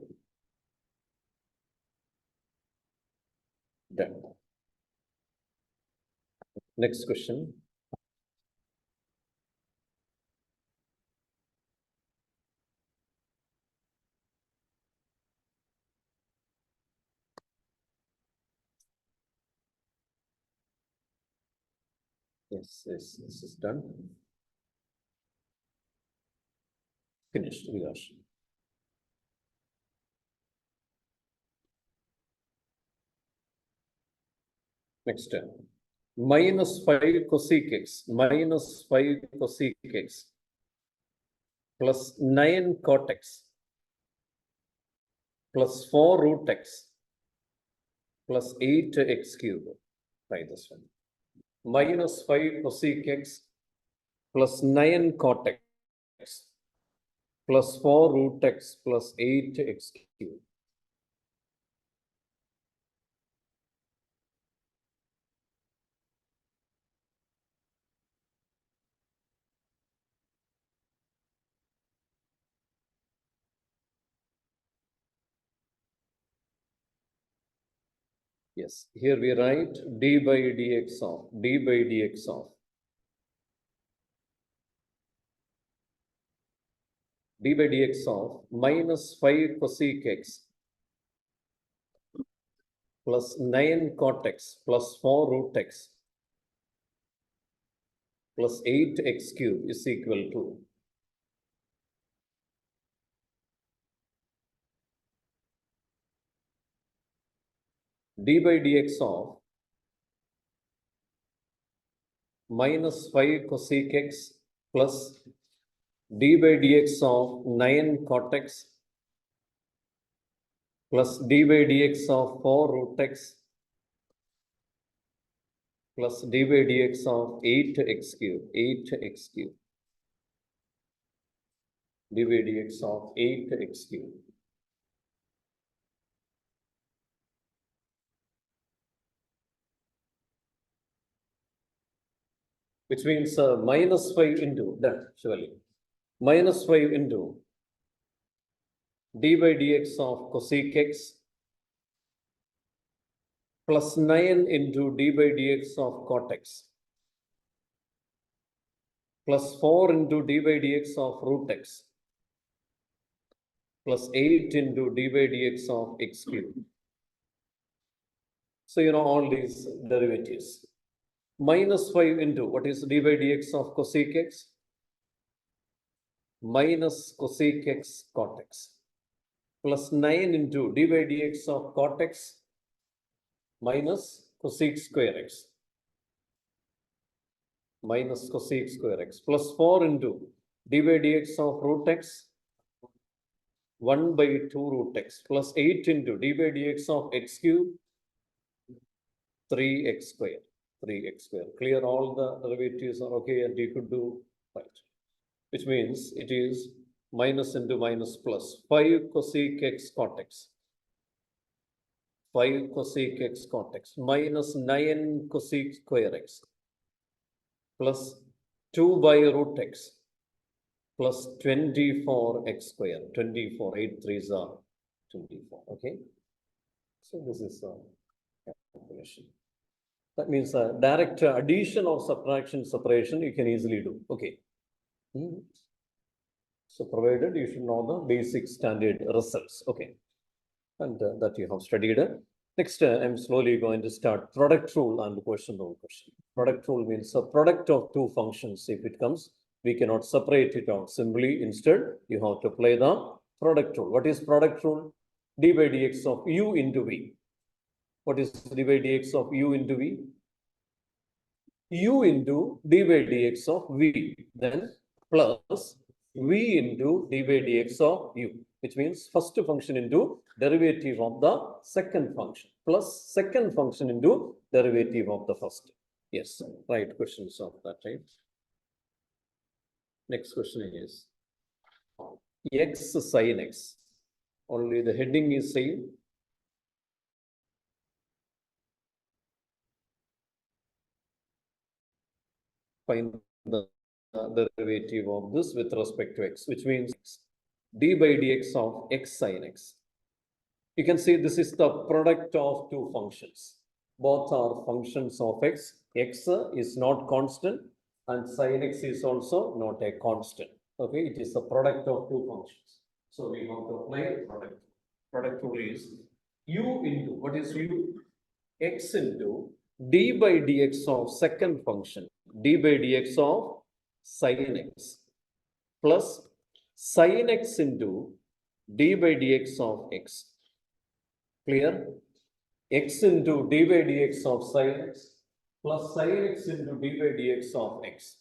Done. Next question. Yes, this is done. Finished, Vilash. Next term. Minus 5 cosec x, minus 5 cosec x, plus 9 cot x, plus 4 root x, plus 8 x cube. Try this one. Minus 5 cosec x, plus 9 cot x, plus 4 root x, plus 8 x cube. Yes, here we write d by dx of d by dx of minus 5 cosec x plus 9 cot x plus 4 root x plus 8 x cube is equal to d by dx of minus 5 cosec x plus d by dx of 9 cot x plus d by dx of 4 root x plus d by dx of 8x cube, d by dx of 8x cube. Which means minus 5 into, that surely, minus 5 into d by dx of cosec x plus 9 into d by dx of cot x plus 4 into d by dx of root x plus 8 into d by dx of x cubed. So, you know all these derivatives. Minus 5 into what is d by dx of cosec x? Minus cosec x cot x. Plus 9 into d by dx of cot x minus cosec square x. Minus cosec square x. Plus 4 into d by dx of root x 1 by 2 root x plus 8 into d by dx of x cube 3x square. 3x square. Clear, all the derivatives are okay and you could do right. Which means it is minus into minus plus 5 cosec x cot x. 5 cosec x cot x minus 9 cosec square x plus 2 by root x plus 24x square. 24, 8 3s are 24. Okay. So this is calculation. That means direct addition or subtraction separation you can easily do. Okay. So provided you should know the basic standard results. Okay. And that you have studied. Next, I'm slowly going to start product rule and question rule question. Product rule means a product of two functions. If it comes, we cannot separate it out simply. Instead, you have to apply the product rule. What is product rule? D by dx of u into v. What is d by dx of u into v? U into d by dx of v. Then plus v into d by dx of u, which means first function into derivative of the second function plus second function into derivative of the first. Yes, right questions of that type. Next question is x sin x. Only the heading is same. Find the derivative of this with respect to x, which means d by dx of x sin x. You can see this is the product of two functions. Both are functions of x. X is not constant and sin x is also not a constant. Okay, it is the product of two functions. So we have to apply product. Product rule is u into, what is u? X into d by dx of second function, d by dx of sin x plus sin x into d by dx of x. Clear? X into d by dx of sin x plus sin x into d by dx of x.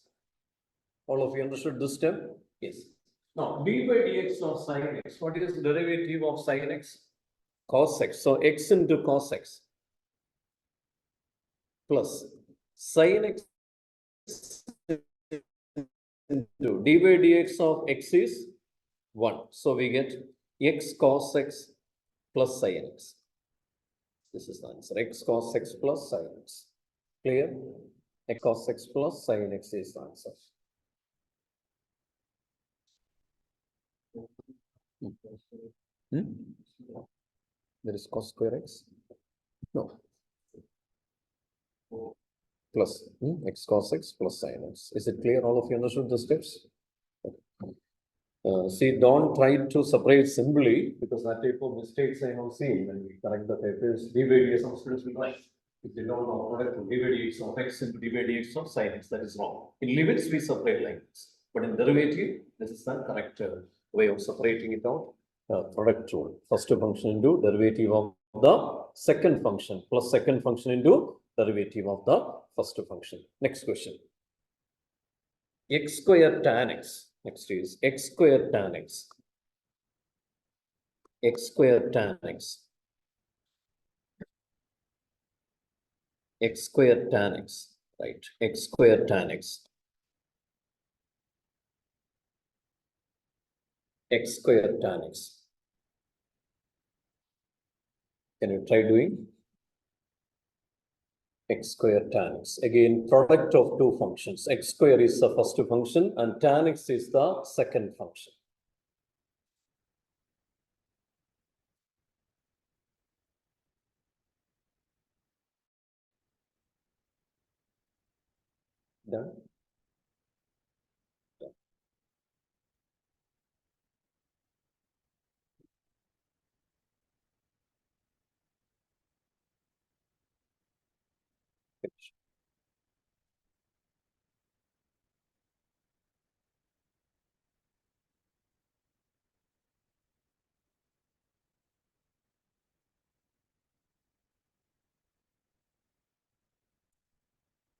All of you understood this step? Yes. Now, d by dx of sin x, what is the derivative of sin x? Cos x. So, x into cos x plus sin x into d by dx of x is 1. So, we get x cos x plus sin x. This is the answer. X cos x plus sin x. Clear? X cos x plus sin x is the answer. There is cos square x? No. Plus x cos x plus sin x. Is it clear? All of you understood the steps? See, don't try to separate simply because that type of mistakes I have seen when we correct the papers. D by dx of students will write. If they don't know product of d by dx of x into d by dx of sin x, that is wrong. In limits, we separate like this. But in derivative, this is the correct way of separating it out. Product rule. First function into derivative of the second function plus second function into derivative of the first function. Next question. X square tan x. Next is x square tan x. X square tan x. X square tan x. Right. X square tan x. X square tan x. Can you try doing? X square tan x. Again, product of two functions. X square is the first function and tan x is the second function. Done?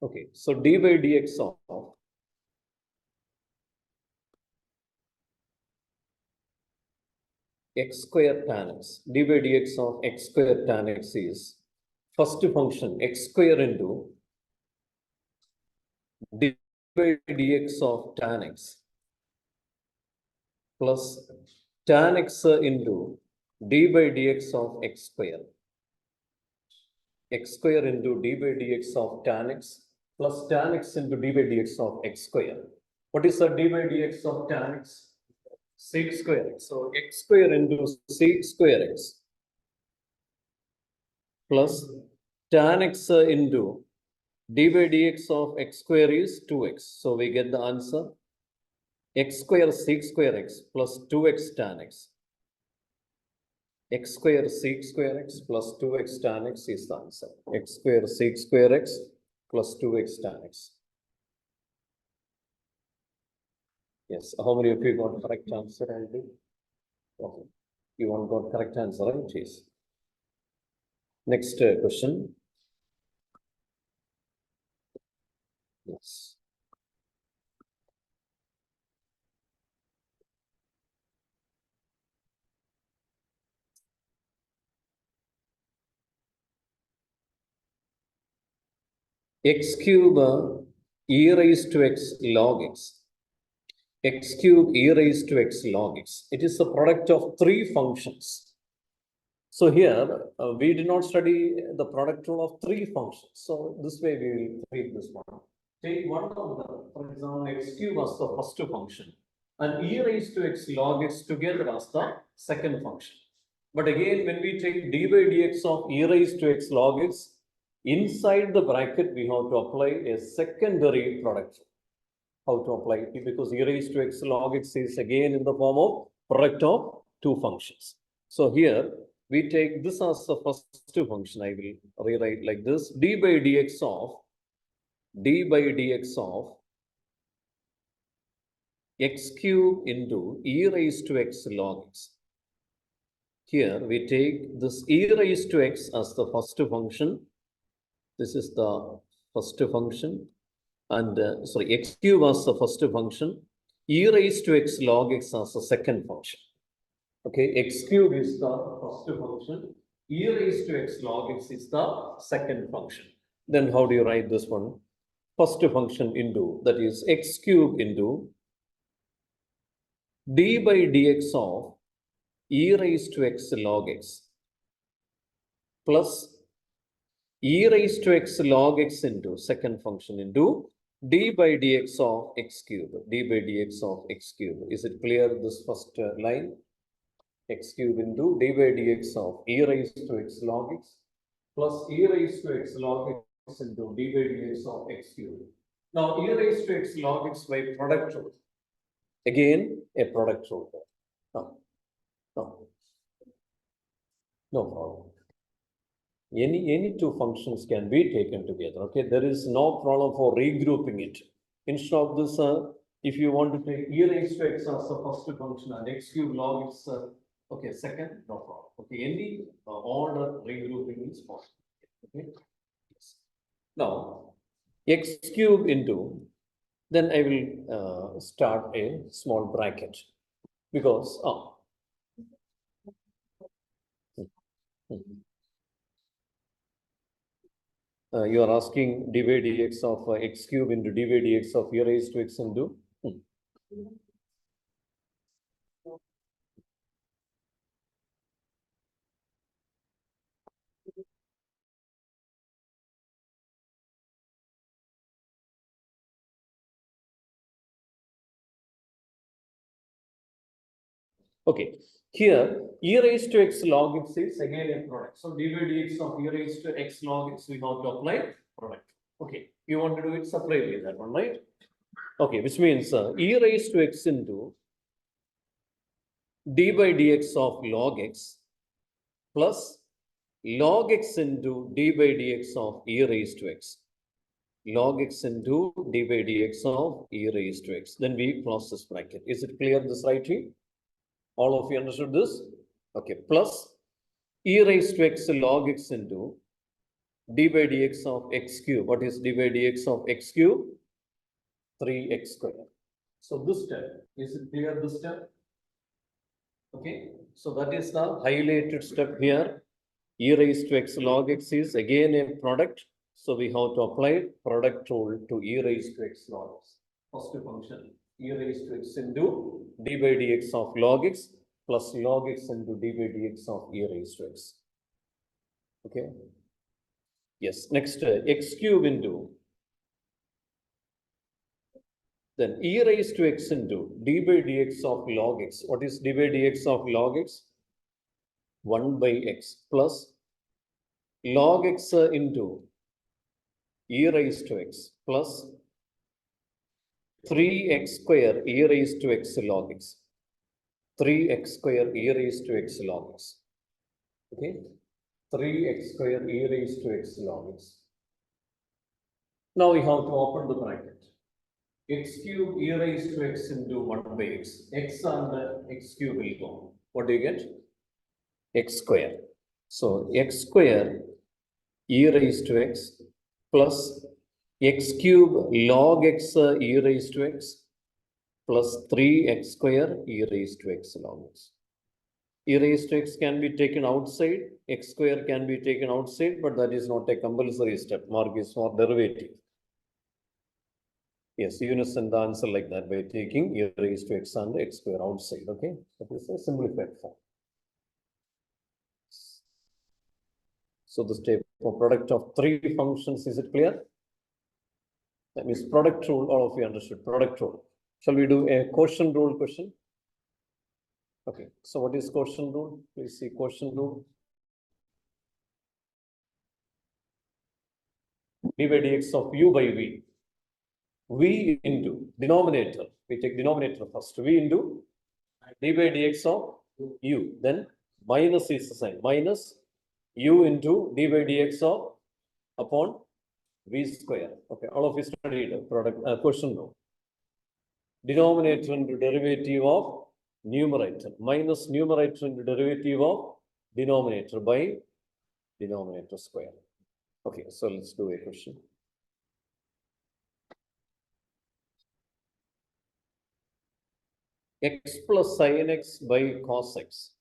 Okay, so d by dx of x square tan x, d by dx of x square tan x is first function x square into d by dx of tan x plus tan x into d by dx of x square. X square into d by dx of tan x plus tan x into d by dx of x square. What is the d by dx of tan x? Sec square x. So x square into sec square x plus tan x into d by dx of x square is 2x. So we get the answer x square sec square x plus 2x tan x. X square sec square x plus 2x tan x is the answer. X square sec square x plus 2x tan x. Yes, how many of you got correct answer, Andy? Okay, you one got correct answer, right? Yes. Next question. Yes. X cube e raised to x log x. X cube e raised to x log x. It is the product of three functions. So here we did not study the product rule of three functions. So this way we will treat this one. Take one of the, for example, x cube as the first function and e raised to x log x together as the second function. But again, when we take d by dx of e raised to x log x, inside the bracket we have to apply a secondary product. How to apply it? Because e raised to x log x is again in the form of product of two functions. So here we take this as the first function. I will rewrite like this: d by dx of x cube into e raised to x log x. Here we take this e raised to x as the first function. This is the first function. And sorry, x cube as the first function. E raised to x log x as the second function. Okay, x cube is the first function. E raised to x log x is the second function. Then how do you write this one? First function into, that is x cube into d by dx of e raised to x log x plus e raised to x log x into second function into d by dx of x cube, d by dx of x cube. Is it clear, this first line? X cube into d by dx of e raised to x log x plus e raised to x log x into d by dx of x cube. Now e raised to x log x by product rule. Again, a product rule. No problem. Any two functions can be taken together. Okay, there is no problem for regrouping it. Instead of this, if you want to take e raised to x as the first function and x cube log x, okay, second, no problem. Okay, any order regrouping is possible. Okay, yes. Now x cube into, then I will start a small bracket because you are asking d by dx of x cube into d by dx of e raised to x into. Okay, here e raised to x log x is again a product. So d by dx of e raised to x log x, we have to apply product. Okay, you want to do it separately, that one, right? Okay, which means e raised to x into d by dx of log x plus log x into d by dx of e raised to x. Log x into d by dx of e raised to x. Then we close this bracket. Is it clear, this right here? All of you understood this? Okay, plus e raised to x log x into, then we close this bracket. Is it clear, this right here? All of you understood this? Okay, plus e raised to x log x into d by dx of e raised to x plus log x into d by dx of e raised to x. Log x into d by dx of e raised to x plus log x into d by dx of e raised to x. Then we close this bracket. Is it clear, this right here? Okay, plus d by dx of x cube. What is d by dx of x cube? 3x square. So this step, is it clear this step? Okay, so that is the highlighted step here. E raised to x log x is again a product. So we have to apply product rule to e raised to x log x. First function, e raised to x into d by dx of log x plus log x into d by dx of e raised to x. Okay. Yes, next x cube into then e raised to x into d by dx of log x. What is d by dx of log x? 1 by x plus log x into e raised to x plus 3x square e raised to x log x. 3x square e raised to x log x. Okay, 3x square e raised to x log x. Now we have to open the bracket. X cube e raised to x into 1 by x. X and x cube will go. What do you get? X square. So x square e raised to x plus x cube log x e raised to x plus 3x square e raised to x log x. E raised to x can be taken outside, x square can be taken outside, but that is not a compulsory step. Mark is for derivative. Yes, you understand the answer like that by taking e raised to x and x square outside. Okay, that is a simplified form. So the step for product of three functions, is it clear? That means product rule, all of you understood, product rule. Shall we do a quotient rule question? Okay, so what is quotient rule? Please see quotient rule. d by dx of u by v. V into denominator. We take denominator first. V into d by dx of u. Then minus is the sign. Minus u into d by dx of upon v square. Okay, all of you studied product quotient rule. Denominator into derivative of numerator minus numerator into derivative of denominator by denominator square. Okay, so let's do a question. X plus sin x by cos x.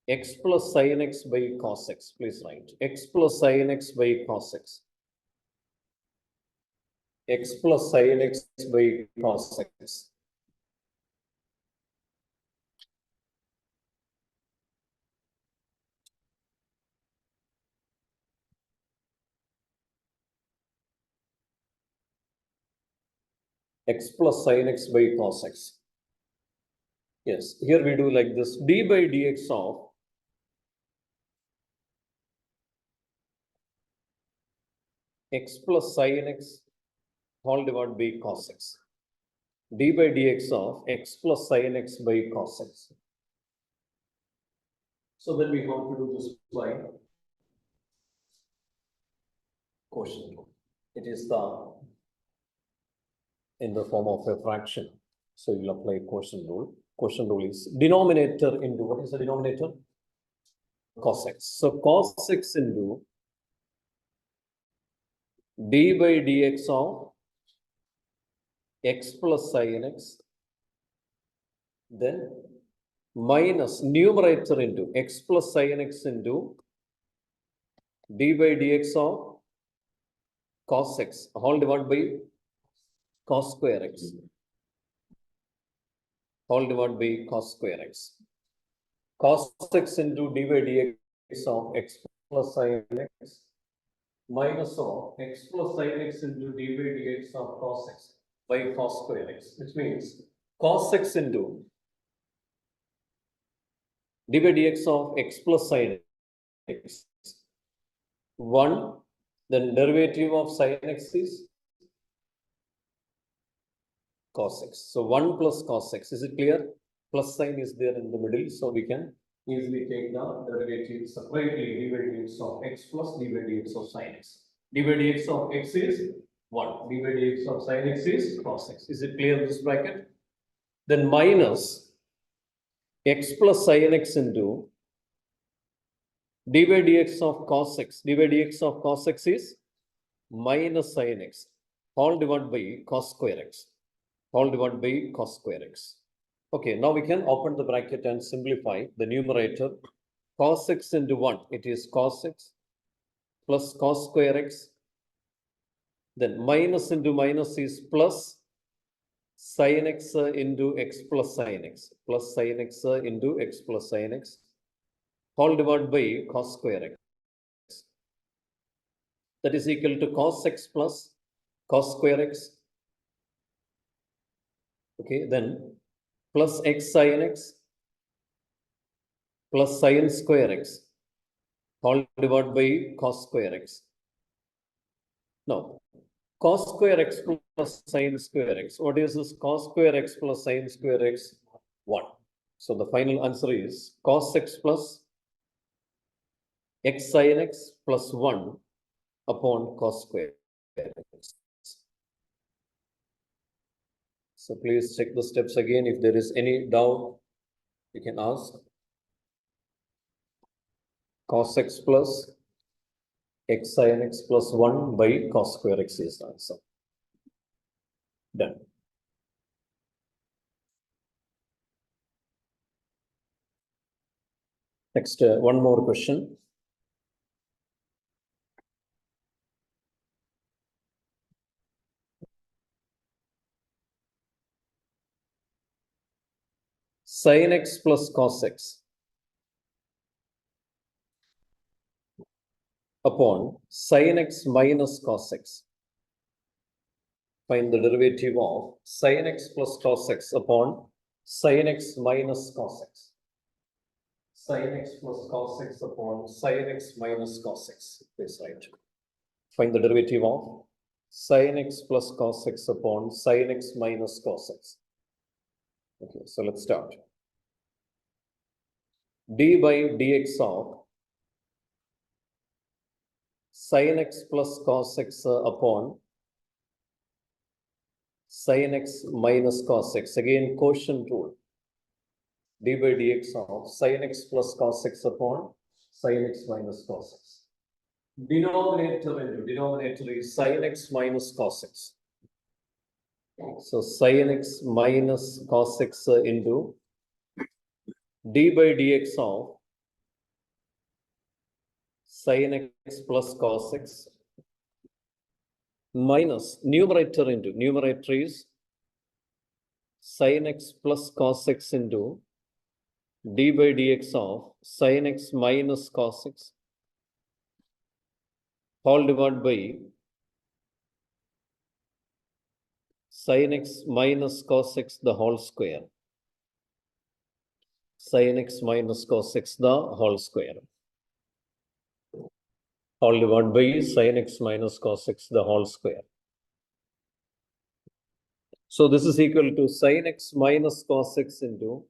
X plus sin x by cos x. Please write x plus sin x by cos x. X plus sin x by cos x. X plus sin x by cos x. Yes, here we do like this. D by dx of x plus sin x whole divided by cos x. D by dx of x plus sin x by cos x. So then we have to do this by quotient rule. It is in the form of a fraction. So you'll apply quotient rule. Quotient rule is denominator into, what is the denominator? Cos x. So cos x into d by dx of x plus sin x, then minus numerator into x plus sin x into d by dx of cos x whole divided by cos square x. Whole divided by cos square x. Cos x into d by dx of x plus sin x minus of x plus sin x into d by dx of cos x by cos square x, which means cos x into d by dx of x plus sin x 1, then derivative of sin x is cos x. So 1 plus cos x, is it clear? Plus sign is there in the middle, so we can easily take the derivative separately, d by dx of x plus d by dx of sin x. D by dx of x is 1, d by dx of sin x is cos x. Is it clear, this bracket? Then minus x plus sin x into dy dx of cos x. Dy dx of cos x is minus sin x, all divided by cos square x, all divided by cos square x. Okay, now we can open the bracket and simplify the numerator. Cos x into 1, it is cos x plus cos square x. Then minus into minus is plus sin x into x plus sin x, plus sin x into x plus sin x, all divided by cos square x. That is equal to cos x plus cos square x. Okay, then plus x sin x plus sin square x, all divided by cos square x. Now, cos square x plus sin square x. What is this? Cos square x plus sin square x? 1. So the final answer is cos x plus x sin x plus 1 upon cos square x. So please check the steps again. If there is any doubt, you can ask. Cos x plus x sin x plus 1 by cos square x is the answer. Done. Next, one more question. Sin x plus cos x upon sin x minus cos x. Find the derivative of sin x plus cos x upon sin x minus cos x. Sin x plus cos x upon sin x minus cos x. Please write. Find the derivative of sin x plus cos x upon sin x minus cos x. Okay, so let's start. D by dx of sin x plus cos x upon sin x minus cos x. Again, quotient rule. D by dx of sin x plus cos x upon sin x minus cos x. Denominator is sin x minus cos x. So sin x minus cos x into d by dx of sin x plus cos x minus numerator is sin x plus cos x into d by dx of sin x minus cos x, all divided by sin x minus cos x the whole square. Sin x minus cos x the whole square. All divided by sin x minus cos x the whole square. So this is equal to sin x minus cos x into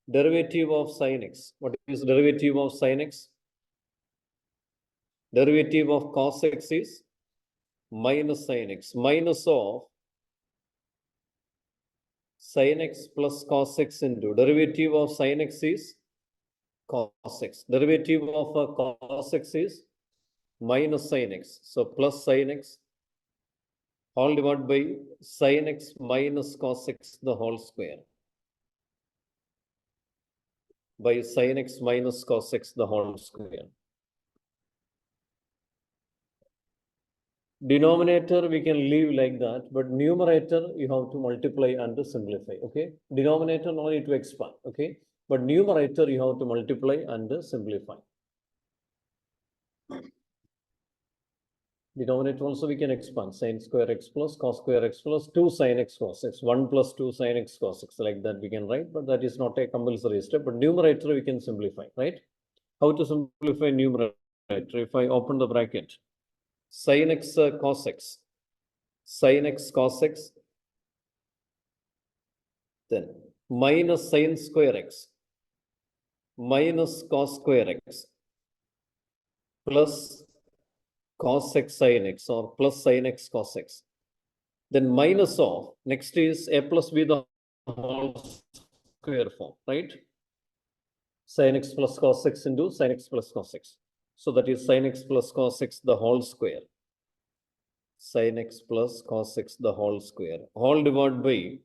derivative of sin x. What is derivative of sin x? Derivative of cos x is minus sin x, minus of sin x plus cos x into derivative of sin x is cos x. Derivative of cos x is minus sin x. So plus sin x, all divided by sin x minus cos x the whole square, by sin x minus cos x the whole square. Denominator we can leave like that, but numerator you have to multiply and simplify. Okay, denominator no need to expand. Okay, but numerator you have to multiply and simplify. Denominator also we can expand. Sin square x plus cos square x plus 2 sin x cos x, 1 plus 2 sin x cos x, like that we can write, but that is not a compulsory step. But numerator we can simplify, right? How to simplify numerator? If I open the bracket, sin x cos x, sin x cos x, then minus sin square x minus cos square x plus cos x sin x or plus sin x cos x. Then minus of, next is a plus b the whole square form, right? Sin x plus cos x into sin x plus cos x. So that is sin x plus cos x the whole square. Sin x plus cos x the whole square. Whole divided by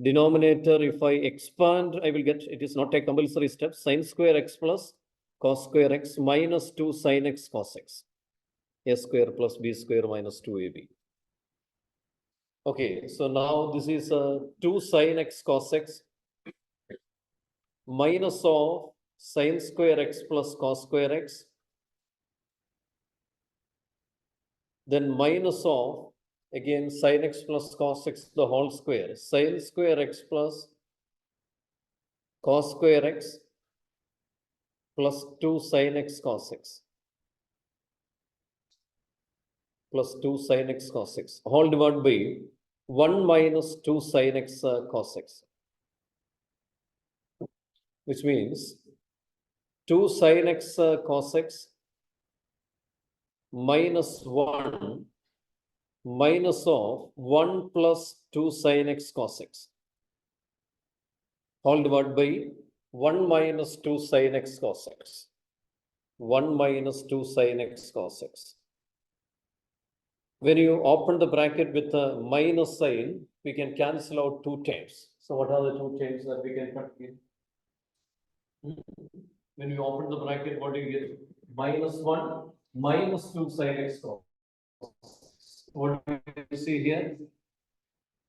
denominator, if I expand, I will get, it is not a compulsory step, sin square x plus cos square x minus 2 sin x cos x. A square plus b square minus 2ab. Okay, so now this is 2 sin x cos x minus of sin square x plus cos square x, then minus of again sin x plus cos x the whole square, sin square x plus cos square x plus 2 sin x cos x plus 2 sin x cos x, whole divided by 1 minus 2 sin x cos x, which means 2 sin x cos x minus 1 minus of 1 plus 2 sin x cos x, whole divided by 1 minus 2 sin x cos x, 1 minus 2 sin x cos x. When you open the bracket with a minus sign, we can cancel out two terms. So what are the two terms that we can cut here? When you open the bracket, what do you get? Minus 1 minus 2 sin x cos x. What do you see here?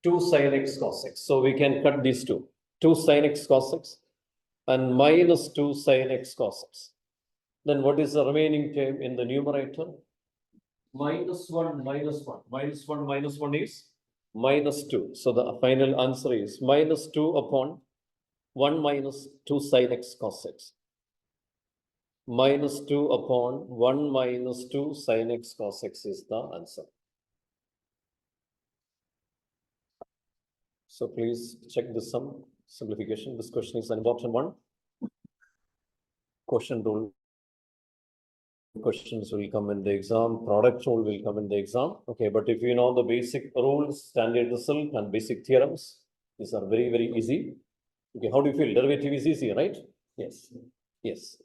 2 sin x cos x. So we can cut these two. 2 sin x cos x and minus 2 sin x cos x. Then what is the remaining term in the numerator? Minus 1 minus 1. Minus 1 minus 1 is minus 2. So the final answer is minus 2 upon 1 minus 2 sin x cos x. Minus 2 upon 1 minus 2 sin x cos x is the answer. So please check this sum simplification. This question is an important one. Quotient rule questions will come in the exam. Product rule will come in the exam. Okay, but if you know the basic rules, standard result, and basic theorems, these are very, very easy. Okay, how do you feel? Derivative is easy, right? Yes. Yes.